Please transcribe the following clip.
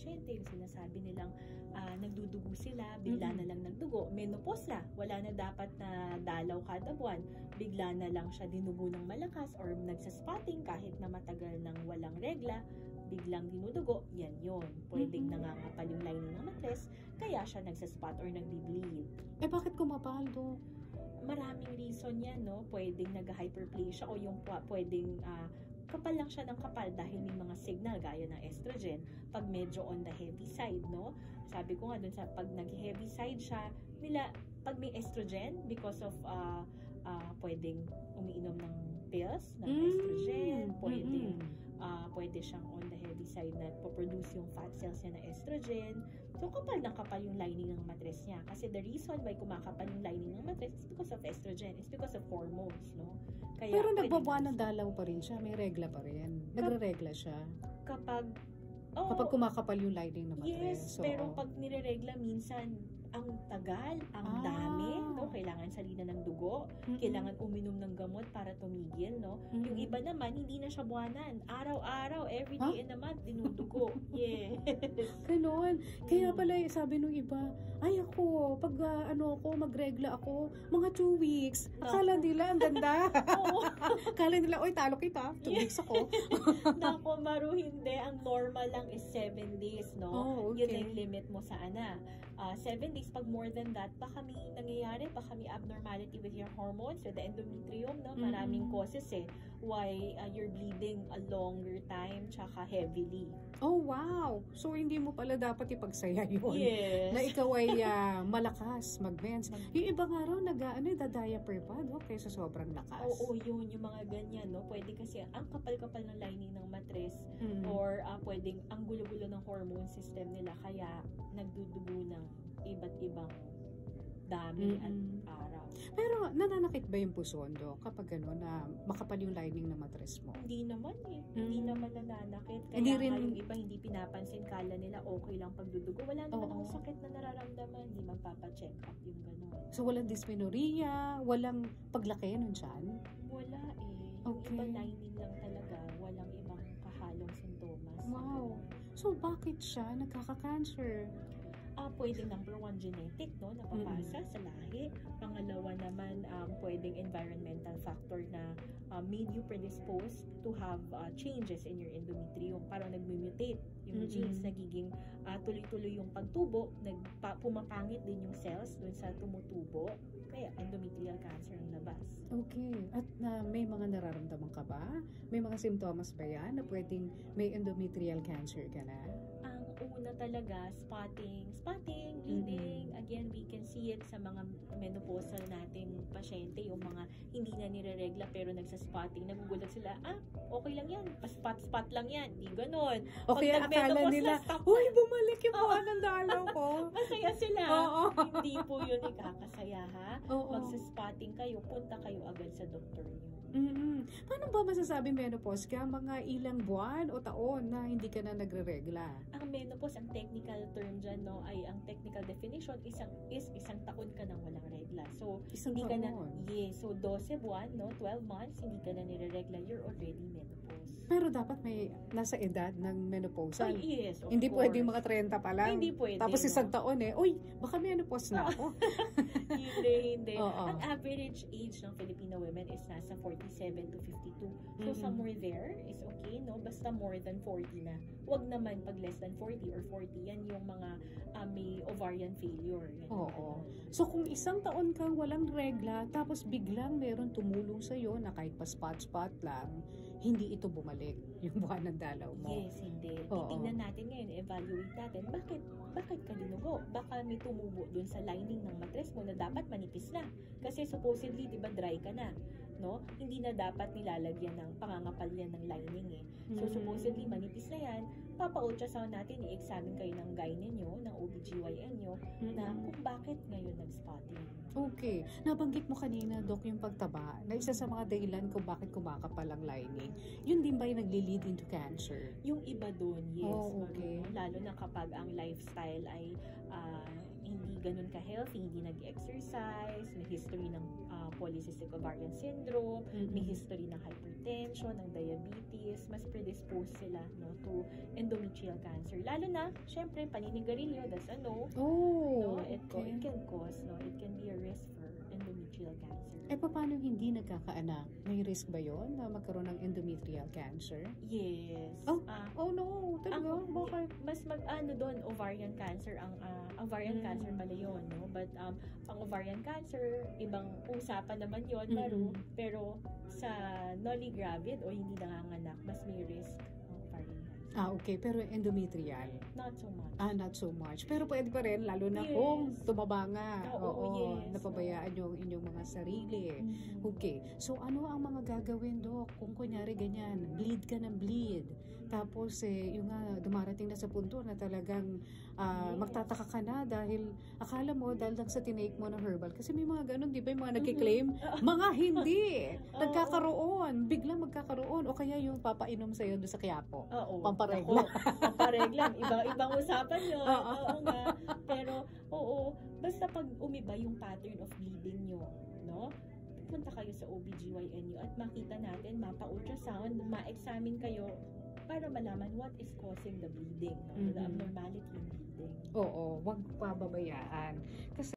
pasyente, yung sinasabi nilang nagdudugo sila, bigla na lang nagdugo, menopause na, wala na dapat na dalaw kada buwan, bigla na lang siya dinugo ng malakas or nagsaspotting kahit na matagal nang walang regla, biglang dinudugo, yan yun. Pwedeng nangangapal yung lining ng matres, kaya siya nagsaspot or nagbi-bleed. Bakit kumapal, Dok? Maraming reason yan, no? Pwedeng nag-hyperplasia o yung pwedeng kapal lang siya ng kapal dahil may mga signal gaya ng estrogen pag medyo on the heavy side, no? Sabi ko nga dun sa pag nag-heavy side siya, pag may estrogen because of pwedeng umiinom ng pills ng estrogen, pwede siyang on the heavy side na po-produce yung fat cells niya na estrogen. So, kapal ng kapal yung lining ng matres niya. Kasi the reason why kumakapal yung lining ng matres is because of estrogen. It's because of hormones, no? Kaya, pero nagbabuwan ng dalaw pa rin siya. May regla pa rin. Nagre-regla siya. Kapag kumakapal yung lining ng matres. Yes, pero pag nire-regla minsan, ang tagal, ang dami, no? Kailangan salina ng dugo, kailangan uminom ng gamot para tumigil, no? Yung iba naman, hindi na siya buwanan. Araw-araw, every day in a month, dinudugo. Yes. Ganon. Kaya pala, sabi nung iba, ay ako, pag magregla ako, mga 2 weeks. Akala nila, ang ganda. Akala nila, oy, talo kita. 2 weeks ako. Nako, Maru, hindi. Ang normal lang is 7 days, no? Okay. Yun yung limit mo sa 7 days. Pag more than that, baka may nangyayari, baka may abnormality with your hormones, with the endometrium, no? Maraming causes why you're bleeding a longer time, tsaka heavily. Oh, wow! So, hindi mo pala dapat ipagsaya yun. Yes. Na ikaw ay malakas mag-mens. Yung iba nga raw, da-diaper pa, no? Kaysa sobrang lakas. Oo, yun. Yung mga ganyan, no? Pwede kasi ang kapal-kapal ng lining ng matres or pwedeng ang gulo-gulo ng hormone system nila, kaya nagdudugo ng iba't ibang dami at araw. Pero nananakit ba yung puson, Dok, kapag na makapal yung lining ng matres mo? Hindi naman Hindi naman nananakit. Kaya yung iba hindi pinapansin, kala nila okay lang pagdudugo. Wala naman akong sakit na nararamdaman. Hindi magpapacheck up yung gano'n. So walang dysmenorrhea, walang paglaki nun dyan? Wala Okay. Yung iba lining lang talaga. Walang ibang kahalong sintomas. Wow. So bakit siya nagkaka-cancer? Pwedeng number 1 genetic, no, napapasa sa lahi. Pangalawa naman, pwedeng environmental factor na made you predisposed to have changes in your endometrium. Parang nagmutate yung genes, nagiging tuloy-tuloy yung pagtubo, pumapangit din yung cells dun sa tumutubo. Kaya endometrial cancer ang labas. Okay. At may mga nararamdaman ka ba? May mga simptomas ba yan na pwedeng may endometrial cancer ka na? Una talaga, spotting, bleeding. Again, we can see it sa mga menopausal nating pasyente, yung mga hindi na nire-regla pero nagsa-spotting, nagugulat sila, okay lang yan, pa-spot lang yan, di ganun. Okay, akala nila, uy, bumalik yung buwan ng dalaw ko. Masaya sila. Hindi po yun ikakasaya, ha? Magsa-spotting kayo, punta kayo agad sa doktor niyo. Paano ba masasabing menopause ka? Mga ilang buwan o taon na hindi ka na nagre-regla? Ang menopause, ang technical term dyan, no, ay ang technical definition is isang taon ka nang walang regla. So, hindi ka na, so 12 buwan, no, 12 months, hindi ka na nire-regla, you're already menopause. Pero dapat may nasa edad ng menopause. Yes, of hindi course. Pwede mga 30 pa lang. Hindi pwede. Tapos isang taon uy, baka menopause na ako. Hindi. Ang average age ng Filipino women is nasa 47 to 52. So, somewhere there is okay, no? Basta more than 40 na. Huwag naman pag less than 40 or 40, yan yung mga may ovarian failure. Yan. So, kung isang taon kang walang regla, tapos biglang meron tumulong sa'yo na kahit pa spot lang, hindi ito bumalik yung buwan ng dalaw mo. Yes, hindi. Titingnan natin ngayon, evaluate natin, bakit ka dinugo? Baka may tumubo dun sa lining ng matres mo na dapat manipis na. Kasi supposedly, di ba, dry ka na. No? Hindi na dapat nilalagyan ng pangangapal yan ng lining So, supposedly, manipis na yan. Papa-ultrasound natin, i-examine kayo ng gyne nyo, ng OBGYN nyo, na kung bakit ngayon nag-spotting. Okay. Nabanggit mo kanina, Dok, yung pagtaba, na isa sa mga dahilan kung bakit kumakapal ang lining. Yun din ba yung nagli-lead into cancer? Yung iba dun, yes. Okay. Lalo na kapag ang lifestyle ay hindi ganun ka-healthy, hindi nag-exercise, may history ng polycystic ovarian syndrome, may history ng hypertension, ng diabetes, mas predisposed sila, no, to endometrial cancer. Lalo na, syempre, paninigarilyo, that's a no. No, it can cause, no, it can be a risk for endometrial cancer. Paano hindi nagkakaanak? May risk ba yon na magkaroon ng endometrial cancer? Yes. Oh no, talaga? Bakit? Mas doon, ovarian cancer ovarian cancer pala yun, no? But pang ovarian cancer, ibang usapan naman yun, pero sa nolly-gravid o hindi nanganganak, mas may risk ang ovarian cancer. Okay. Pero endometrial? Not so much. Not so much. Pero pwede pa rin, lalo na kung tumaba nga. Yes. Napabayaan yung inyong mga sarili. Okay. So, ano ang mga gagawin, Dok? Kung kunyari ganyan, bleed ka ng bleed. Tapos, yung nga, dumarating na sa punto na talagang magtataka ka na dahil akala mo, dahil lang sa tinake mo ng herbal. Kasi may mga ganun, di ba? Yung mga nagkiklaim, mga hindi. Nagkakaroon. Biglang magkakaroon. O kaya yung papainom sa'yo doon sa Quiapo. Pamparegla. Pamparegla. Ibang usapan yun. Oo nga. Pero, basta pag umiba yung pattern of bleeding nyo, no? Punta kayo sa OBGYN at makita natin, mapa-ultrasound, ma-examine kayo para malaman what is causing the bleeding, no? The abnormality in bleeding. Huwag pababayaan. Kasi